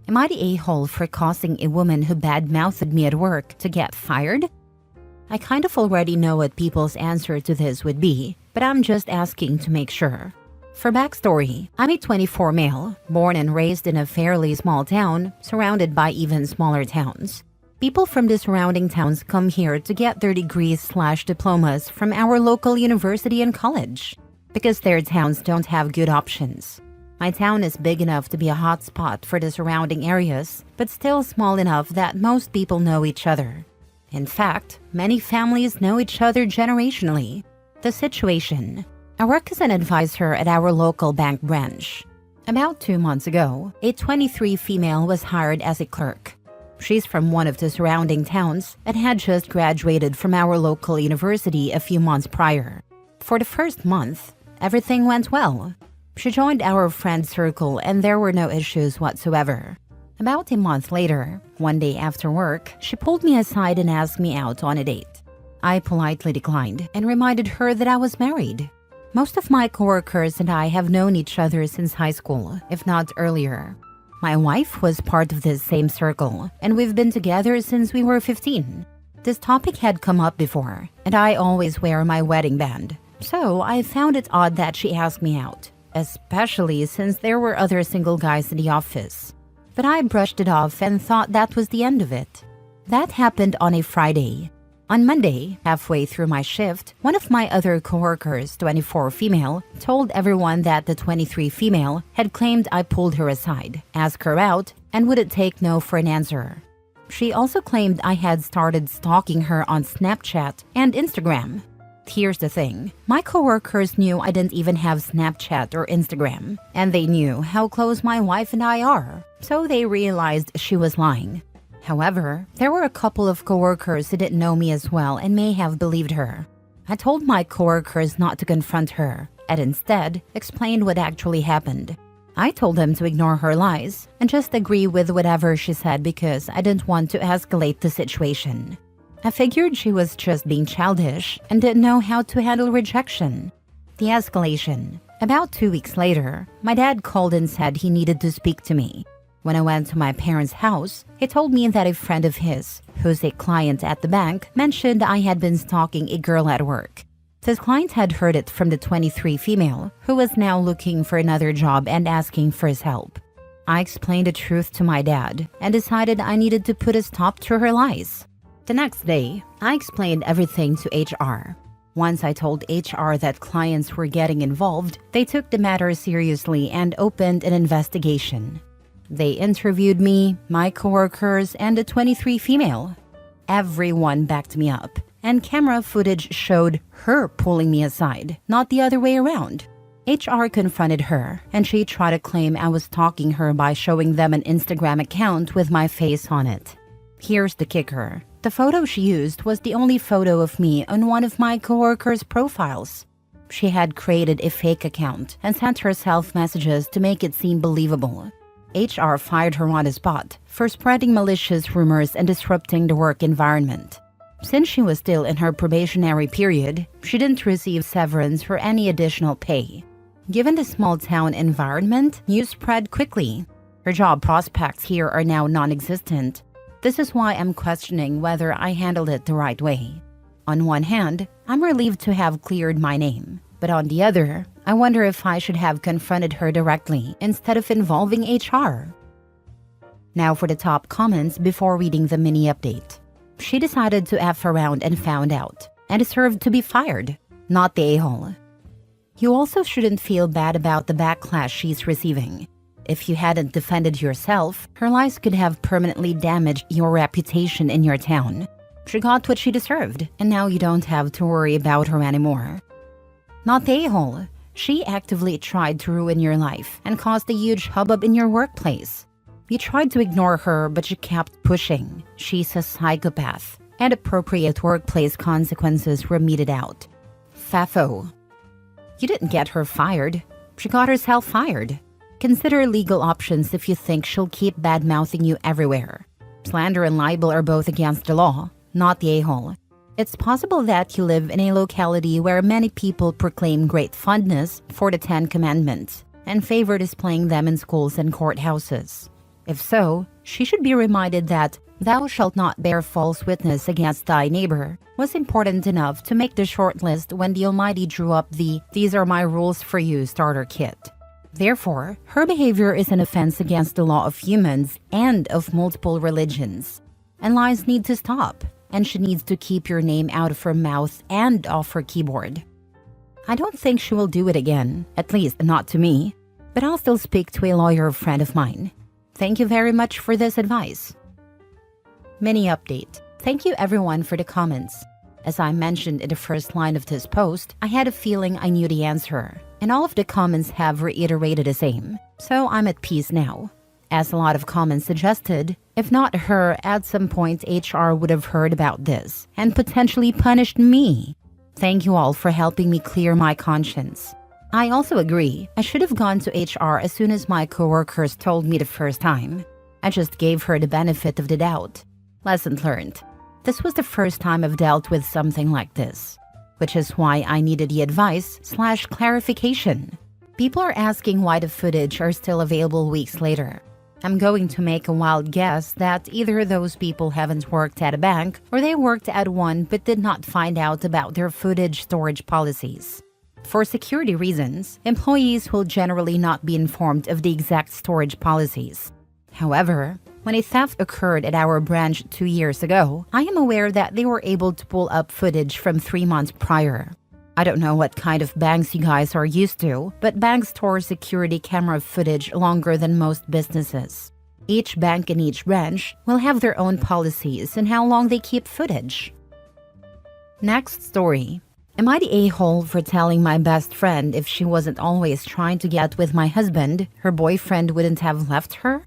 Am I the a-hole for causing a woman who bad-mouthed me at work to get fired? I kind of already know what people's answer to this would be, but I'm just asking to make sure. For backstory, I'm a 24 male, born and raised in a fairly small town, surrounded by even smaller towns. People from the surrounding towns come here to get their degrees/diplomas from our local university and college, because their towns don't have good options. My town is big enough to be a hotspot for the surrounding areas, but still small enough that most people know each other. In fact, many families know each other generationally. The situation: I work as an advisor at our local bank branch. About 2 months ago, a 23 female was hired as a clerk. She's from one of the surrounding towns and had just graduated from our local university a few months prior. For the first month, everything went well. She joined our friend circle and there were no issues whatsoever. About a month later, one day after work, she pulled me aside and asked me out on a date. I politely declined and reminded her that I was married. Most of my coworkers and I have known each other since high school, if not earlier. My wife was part of this same circle, and we've been together since we were 15. This topic had come up before, and I always wear my wedding band, so I found it odd that she asked me out, especially since there were other single guys in the office. But I brushed it off and thought that was the end of it. That happened on a Friday. On Monday, halfway through my shift, one of my other coworkers, 24 female, told everyone that the 23 female had claimed I pulled her aside, asked her out, and wouldn't take no for an answer. She also claimed I had started stalking her on Snapchat and Instagram. Here's the thing, my coworkers knew I didn't even have Snapchat or Instagram, and they knew how close my wife and I are, so they realized she was lying. However, there were a couple of coworkers who didn't know me as well and may have believed her. I told my coworkers not to confront her, and instead explained what actually happened. I told them to ignore her lies and just agree with whatever she said because I didn't want to escalate the situation. I figured she was just being childish and didn't know how to handle rejection. The escalation. About 2 weeks later, my dad called and said he needed to speak to me. When I went to my parents' house, he told me that a friend of his, who's a client at the bank, mentioned I had been stalking a girl at work. This client had heard it from the 23 female, who was now looking for another job and asking for his help. I explained the truth to my dad and decided I needed to put a stop to her lies. The next day, I explained everything to HR. Once I told HR that clients were getting involved, they took the matter seriously and opened an investigation. They interviewed me, my coworkers, and the 23 female. Everyone backed me up, and camera footage showed her pulling me aside, not the other way around. HR confronted her, and she tried to claim I was stalking her by showing them an Instagram account with my face on it. Here's the kicker. The photo she used was the only photo of me on one of my coworkers' profiles. She had created a fake account and sent herself messages to make it seem believable. HR fired her on the spot for spreading malicious rumors and disrupting the work environment. Since she was still in her probationary period, she didn't receive severance or any additional pay. Given the small town environment, news spread quickly. Her job prospects here are now non-existent. This is why I'm questioning whether I handled it the right way. On one hand, I'm relieved to have cleared my name. But on the other, I wonder if I should have confronted her directly instead of involving HR. Now for the top comments before reading the mini update. She decided to F around and found out, and deserved to be fired, not the a-hole. You also shouldn't feel bad about the backlash she's receiving. If you hadn't defended yourself, her lies could have permanently damaged your reputation in your town. She got what she deserved, and now you don't have to worry about her anymore. Not the a-hole. She actively tried to ruin your life and caused a huge hubbub in your workplace. You tried to ignore her, but she kept pushing. She's a psychopath, and appropriate workplace consequences were meted out. Fafo. You didn't get her fired. She got herself fired. Consider legal options if you think she'll keep bad-mouthing you everywhere. Slander and libel are both against the law, not the a-hole. It's possible that you live in a locality where many people proclaim great fondness for the 10 Commandments and favor displaying them in schools and courthouses. If so, she should be reminded that "thou shalt not bear false witness against thy neighbor" was important enough to make the short list when the Almighty drew up the "these are my rules for you" starter kit. Therefore, her behavior is an offense against the law of humans and of multiple religions. And lies need to stop, and she needs to keep your name out of her mouth and off her keyboard. I don't think she will do it again, at least not to me, but I'll still speak to a lawyer friend of mine. Thank you very much for this advice. Mini update. Thank you everyone for the comments. As I mentioned in the first line of this post, I had a feeling I knew the answer, and all of the comments have reiterated the same, so I'm at peace now. As a lot of comments suggested, if not her, at some point HR would have heard about this and potentially punished me. Thank you all for helping me clear my conscience. I also agree, I should have gone to HR as soon as my coworkers told me the first time. I just gave her the benefit of the doubt. Lesson learned. This was the first time I've dealt with something like this, which is why I needed the advice/clarification. People are asking why the footage are still available weeks later. I'm going to make a wild guess that either those people haven't worked at a bank or they worked at one but did not find out about their footage storage policies. For security reasons, employees will generally not be informed of the exact storage policies. However, when a theft occurred at our branch 2 years ago, I am aware that they were able to pull up footage from 3 months prior. I don't know what kind of banks you guys are used to, but banks store security camera footage longer than most businesses. Each bank and each branch will have their own policies on how long they keep footage. Next story. Am I the a-hole for telling my best friend if she wasn't always trying to get with my husband, her boyfriend wouldn't have left her?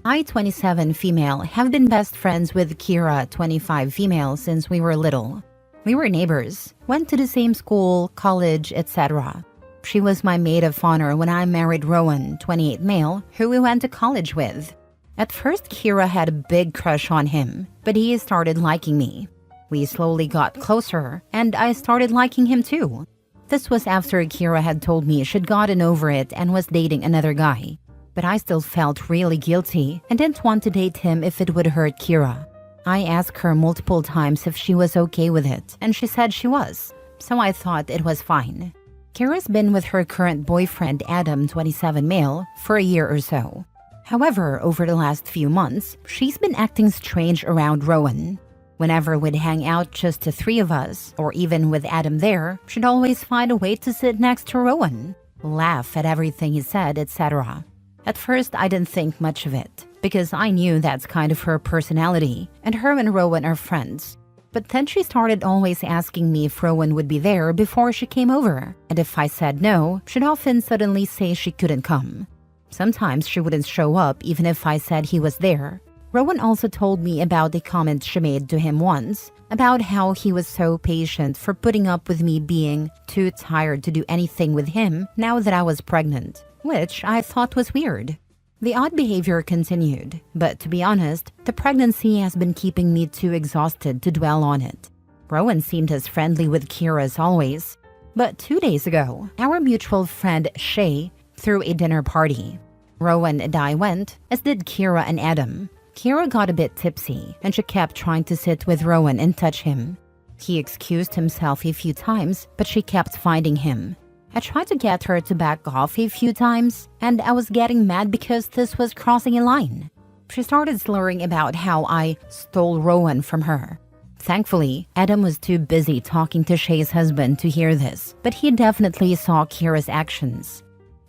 I, 27 female, have been best friends with Kira, 25 female, since we were little. We were neighbors, went to the same school, college, etc. She was my maid of honor when I married Rowan, 28 male, who we went to college with. At first, Kira had a big crush on him, but he started liking me. We slowly got closer, and I started liking him too. This was after Kira had told me she'd gotten over it and was dating another guy. But I still felt really guilty and didn't want to date him if it would hurt Kira. I asked her multiple times if she was okay with it, and she said she was, so I thought it was fine. Kira's been with her current boyfriend, Adam, 27 male, for a year or so. However, over the last few months, she's been acting strange around Rowan. Whenever we'd hang out just the three of us, or even with Adam there, she'd always find a way to sit next to Rowan, laugh at everything he said, etc. At first, I didn't think much of it, because I knew that's kind of her personality, and her and Rowan are friends. But then she started always asking me if Rowan would be there before she came over, and if I said no, she'd often suddenly say she couldn't come. Sometimes she wouldn't show up even if I said he was there. Rowan also told me about a comment she made to him once, about how he was so patient for putting up with me being too tired to do anything with him now that I was pregnant, which I thought was weird. The odd behavior continued, but to be honest, the pregnancy has been keeping me too exhausted to dwell on it. Rowan seemed as friendly with Kira as always, but 2 days ago, our mutual friend Shay threw a dinner party. Rowan and I went, as did Kira and Adam. Kira got a bit tipsy, and she kept trying to sit with Rowan and touch him. He excused himself a few times, but she kept finding him. I tried to get her to back off a few times, and I was getting mad because this was crossing a line. She started slurring about how I stole Rowan from her. Thankfully, Adam was too busy talking to Shay's husband to hear this, but he definitely saw Kira's actions.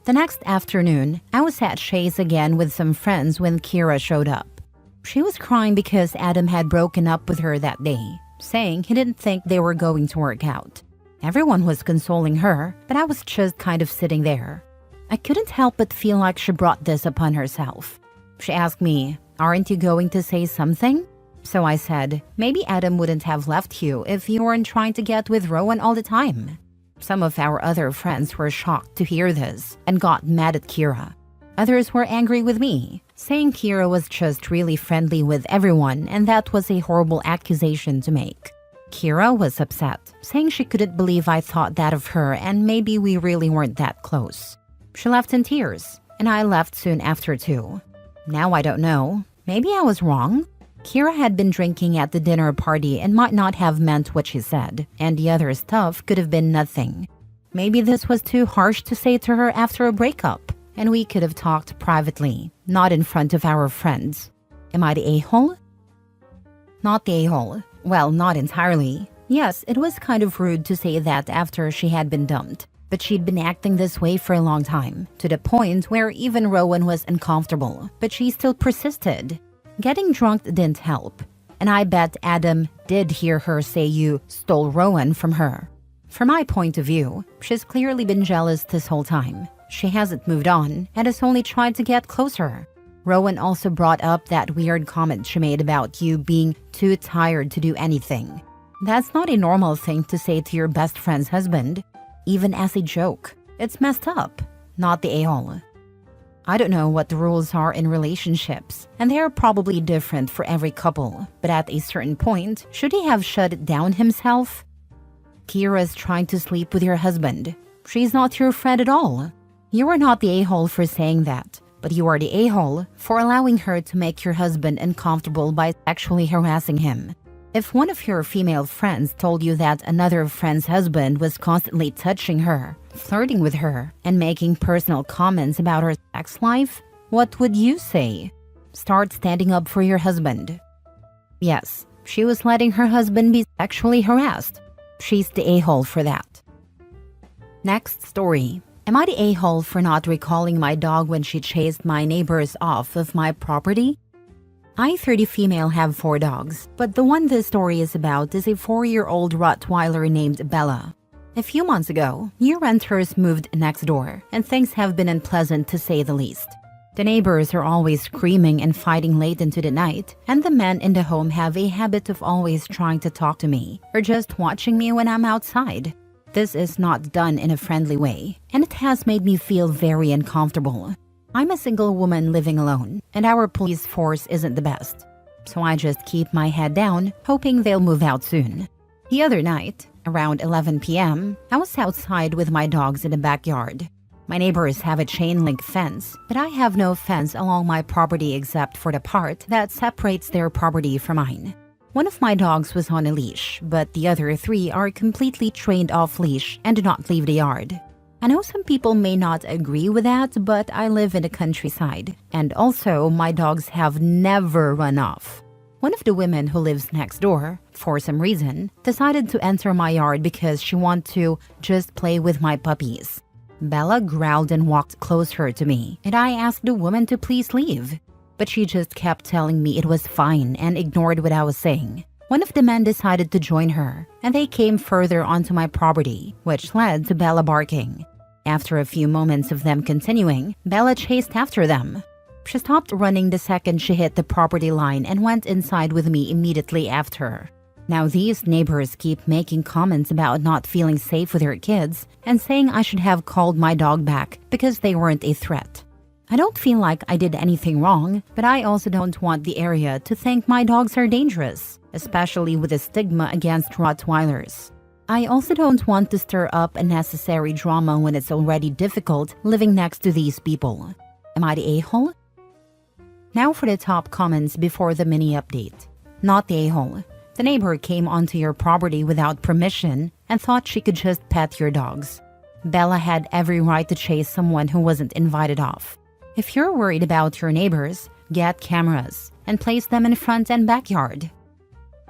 The next afternoon, I was at Shay's again with some friends when Kira showed up. She was crying because Adam had broken up with her that day, saying he didn't think they were going to work out. Everyone was consoling her, but I was just kind of sitting there. I couldn't help but feel like she brought this upon herself. She asked me, "Aren't you going to say something?" So I said, maybe Adam wouldn't have left you if you weren't trying to get with Rowan all the time. Some of our other friends were shocked to hear this and got mad at Kira. Others were angry with me, saying Kira was just really friendly with everyone and that was a horrible accusation to make. Kira was upset, saying she couldn't believe I thought that of her and maybe we really weren't that close. She left in tears, and I left soon after too. Now I don't know. Maybe I was wrong. Kira had been drinking at the dinner party and might not have meant what she said, and the other stuff could have been nothing. Maybe this was too harsh to say to her after a breakup, and we could have talked privately, not in front of our friends. Am I the a-hole? Not the a-hole. Well, not entirely. Yes, it was kind of rude to say that after she had been dumped, but she'd been acting this way for a long time, to the point where even Rowan was uncomfortable, but she still persisted. Getting drunk didn't help, and I bet Adam did hear her say you stole Rowan from her. From my point of view, she's clearly been jealous this whole time. She hasn't moved on and has only tried to get closer. Rowan also brought up that weird comment she made about you being too tired to do anything. That's not a normal thing to say to your best friend's husband, even as a joke. It's messed up, not the a-hole. I don't know what the rules are in relationships, and they are probably different for every couple, but at a certain point, should he have shut it down himself? Kira's trying to sleep with your husband. She's not your friend at all. You are not the a-hole for saying that, but you are the a-hole for allowing her to make your husband uncomfortable by sexually harassing him. If one of your female friends told you that another friend's husband was constantly touching her, flirting with her, and making personal comments about her sex life, what would you say? Start standing up for your husband. Yes, she was letting her husband be sexually harassed. She's the a-hole for that. Next story. Am I the a-hole for not recalling my dog when she chased my neighbors off of my property? I, 30 female, have 4 dogs, but the one this story is about is a 4-year-old Rottweiler named Bella. A few months ago, new renters moved next door, and things have been unpleasant to say the least. The neighbors are always screaming and fighting late into the night, and the men in the home have a habit of always trying to talk to me, or just watching me when I'm outside. This is not done in a friendly way, and it has made me feel very uncomfortable. I'm a single woman living alone, and our police force isn't the best. So I just keep my head down, hoping they'll move out soon. The other night, around 11 p.m., I was outside with my dogs in the backyard. My neighbors have a chain-link fence, but I have no fence along my property except for the part that separates their property from mine. One of my dogs was on a leash, but the other 3 are completely trained off leash and do not leave the yard. I know some people may not agree with that, but I live in the countryside, and also my dogs have never run off. One of the women who lives next door, for some reason, decided to enter my yard because she wanted to just play with my puppies. Bella growled and walked closer to me, and I asked the woman to please leave. But she just kept telling me it was fine and ignored what I was saying. One of the men decided to join her, and they came further onto my property, which led to Bella barking. After a few moments of them continuing, Bella chased after them. She stopped running the second she hit the property line and went inside with me immediately after. Now these neighbors keep making comments about not feeling safe with their kids and saying I should have called my dog back because they weren't a threat. I don't feel like I did anything wrong, but I also don't want the area to think my dogs are dangerous, especially with the stigma against Rottweilers. I also don't want to stir up unnecessary drama when it's already difficult living next to these people. Am I the a-hole? Now for the top comments before the mini update. Not the a-hole. The neighbor came onto your property without permission and thought she could just pet your dogs. Bella had every right to chase someone who wasn't invited off. If you're worried about your neighbors, get cameras and place them in front and backyard.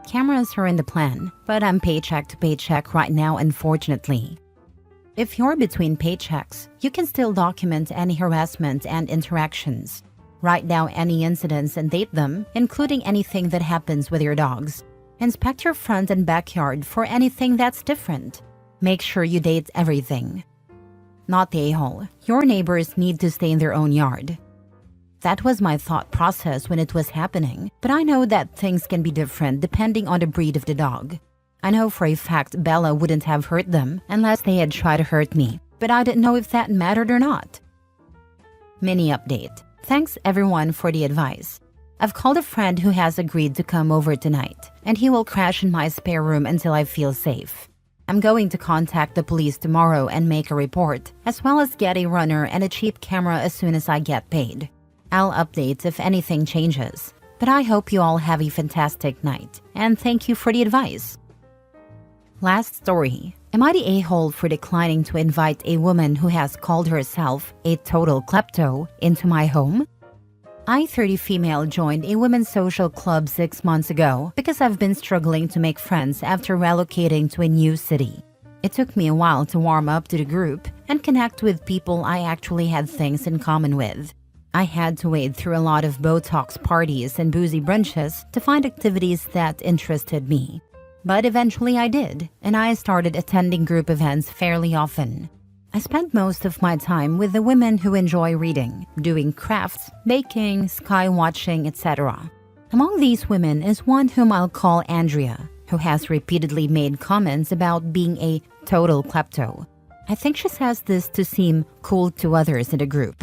Cameras are in the plan, but I'm paycheck to paycheck right now, unfortunately. If you're between paychecks, you can still document any harassment and interactions. Write down any incidents and date them, including anything that happens with your dogs. Inspect your front and backyard for anything that's different. Make sure you date everything. Not the a-hole. Your neighbors need to stay in their own yard. That was my thought process when it was happening, but I know that things can be different depending on the breed of the dog. I know for a fact Bella wouldn't have hurt them unless they had tried to hurt me, but I didn't know if that mattered or not. Mini update. Thanks everyone for the advice. I've called a friend who has agreed to come over tonight, and he will crash in my spare room until I feel safe. I'm going to contact the police tomorrow and make a report, as well as get a runner and a cheap camera as soon as I get paid. I'll update if anything changes. But I hope you all have a fantastic night, and thank you for the advice. Last story. Am I the a-hole for declining to invite a woman who has called herself a total klepto into my home? I, 30 female, joined a women's social club 6 months ago because I've been struggling to make friends after relocating to a new city. It took me a while to warm up to the group and connect with people I actually had things in common with. I had to wade through a lot of Botox parties and boozy brunches to find activities that interested me. But eventually I did, and I started attending group events fairly often. I spent most of my time with the women who enjoy reading, doing crafts, baking, sky watching, etc. Among these women is one whom I'll call Andrea, who has repeatedly made comments about being a total klepto. I think she says this to seem cool to others in the group.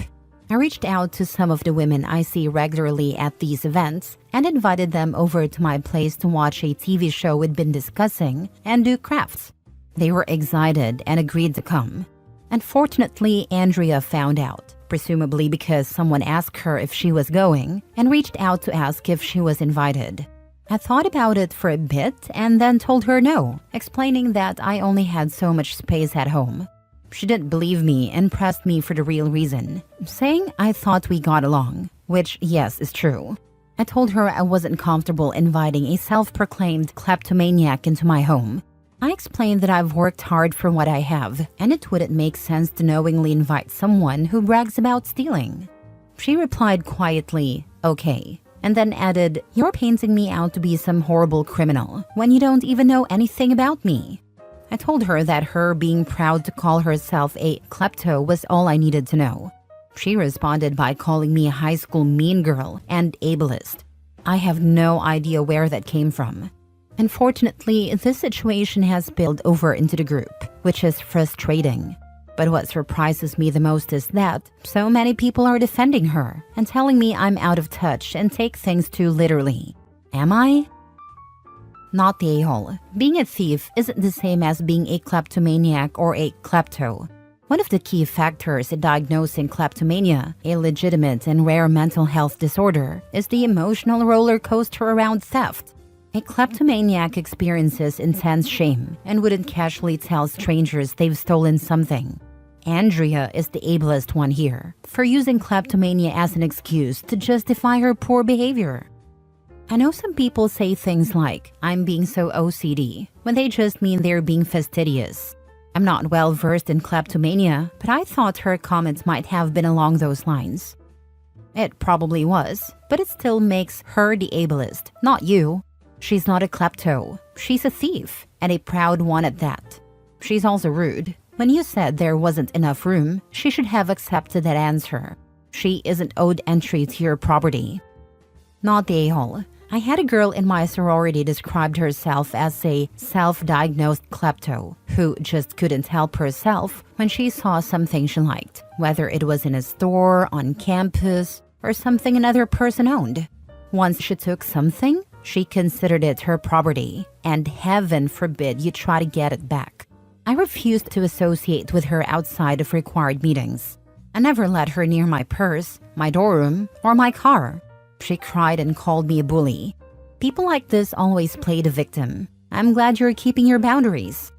I reached out to some of the women I see regularly at these events and invited them over to my place to watch a TV show we'd been discussing and do crafts. They were excited and agreed to come. Unfortunately, Andrea found out, presumably because someone asked her if she was going and reached out to ask if she was invited. I thought about it for a bit and then told her no, explaining that I only had so much space at home. She didn't believe me and pressed me for the real reason, saying I thought we got along, which, yes, is true. I told her I wasn't comfortable inviting a self-proclaimed kleptomaniac into my home. I explained that I've worked hard for what I have, and it wouldn't make sense to knowingly invite someone who brags about stealing. She replied quietly, okay, and then added, "You're painting me out to be some horrible criminal when you don't even know anything about me." I told her that her being proud to call herself a klepto was all I needed to know. She responded by calling me a high school mean girl and ableist. I have no idea where that came from. Unfortunately, this situation has spilled over into the group, which is frustrating. But what surprises me the most is that so many people are defending her and telling me I'm out of touch and take things too literally. Am I? Not the a-hole. Being a thief isn't the same as being a kleptomaniac or a klepto. One of the key factors in diagnosing kleptomania, a legitimate and rare mental health disorder, is the emotional roller coaster around theft. A kleptomaniac experiences intense shame and wouldn't casually tell strangers they've stolen something. Andrea is the ableist one here, for using kleptomania as an excuse to justify her poor behavior. I know some people say things like, I'm being so OCD, when they just mean they're being fastidious. I'm not well versed in kleptomania, but I thought her comments might have been along those lines. It probably was, but it still makes her the ableist, not you. She's not a klepto, she's a thief, and a proud one at that. She's also rude. When you said there wasn't enough room, she should have accepted that answer. She isn't owed entry to your property. Not the a-hole. I had a girl in my sorority described herself as a self-diagnosed klepto who just couldn't help herself when she saw something she liked, whether it was in a store, on campus, or something another person owned. Once she took something, she considered it her property, and heaven forbid you try to get it back. I refused to associate with her outside of required meetings. I never let her near my purse, my dorm, or my car. She cried and called me a bully. People like this always play the victim. I'm glad you're keeping your boundaries.